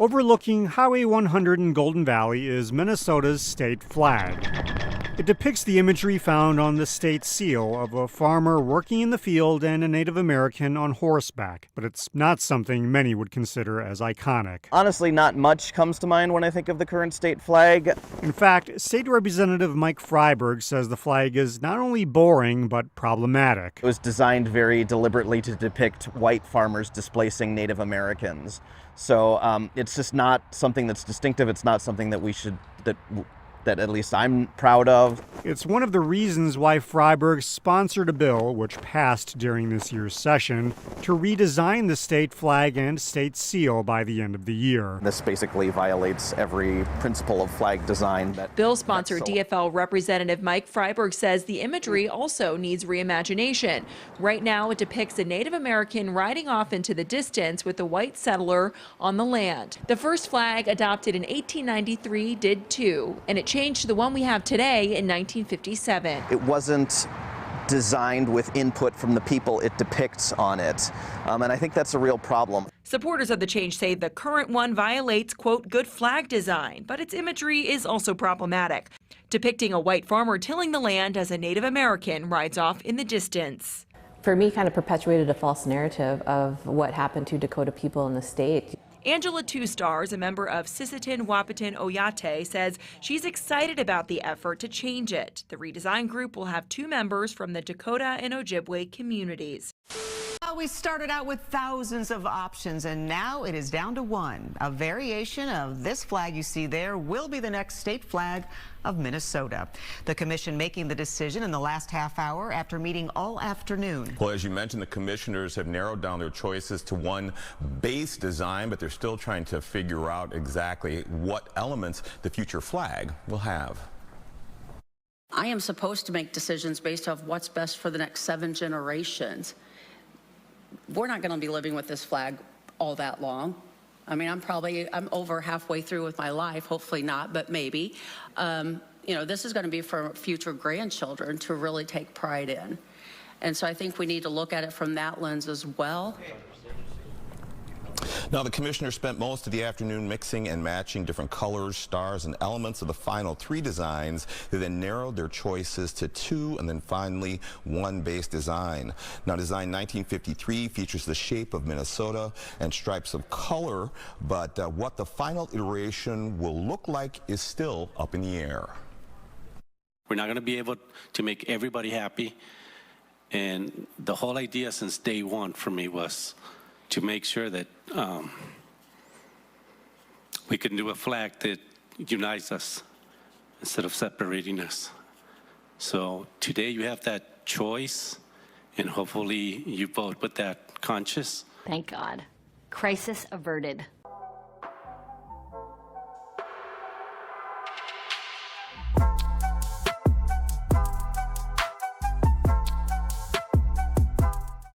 Overlooking Highway 100 in Golden Valley is Minnesota's state flag. It depicts the imagery found on the state seal of a farmer working in the field and a Native American on horseback, but it's not something many would consider as iconic. Honestly, not much comes to mind when I think of the current state flag. In fact, State Representative Mike Freiberg says the flag is not only boring, but problematic. It was designed very deliberately to depict white farmers displacing Native Americans. So it's just not something that's distinctive. It's not something that we should, that at least I'm proud of. It's one of the reasons why Freiberg sponsored a bill, which passed during this year's session, to redesign the state flag and state seal by the end of the year. This basically violates every principle of flag design. Bill sponsor DFL Representative Mike Freiberg says the imagery also needs reimagination. Right now, it depicts a Native American riding off into the distance with a white settler on the land. The first flag, adopted in 1893, did too, and it changed to the one we have today in 1957. It wasn't designed with input from the people it depicts on it, and I think that's a real problem. Supporters of the change say the current one violates, quote, good flag design, but its imagery is also problematic, depicting a white farmer tilling the land as a Native American rides off in the distance. For me, kind of perpetuated a false narrative of what happened to Dakota people in the state. Angela Two Stars, a member of Sisseton Wahpeton Oyate, says she's excited about the effort to change it. The redesign group will have 2 members from the Dakota and Ojibwe communities. We started out with thousands of options, and now it is down to one. A variation of this flag you see there will be the next state flag of Minnesota. The commission making the decision in the last half hour after meeting all afternoon. Well, as you mentioned, the commissioners have narrowed down their choices to one base design, but they're still trying to figure out exactly what elements the future flag will have. I am supposed to make decisions based off what's best for the next 7 generations. We're not going to be living with this flag all that long. I mean, I'm over halfway through with my life, hopefully not, but maybe. You know, this is going to be for future grandchildren to really take pride in. And so I think we need to look at it from that lens as well. Now, the commissioner spent most of the afternoon mixing and matching different colors, stars, and elements of the final 3 designs. They then narrowed their choices to 2 and then finally 1 base design. Now, design 1953 features the shape of Minnesota and stripes of color, but what the final iteration will look like is still up in the air. We're not going to be able to make everybody happy, and the whole idea since day one for me was to make sure that we can do a flag that unites us instead of separating us. So today you have that choice, and hopefully you vote with that conscience. Thank God. Crisis averted.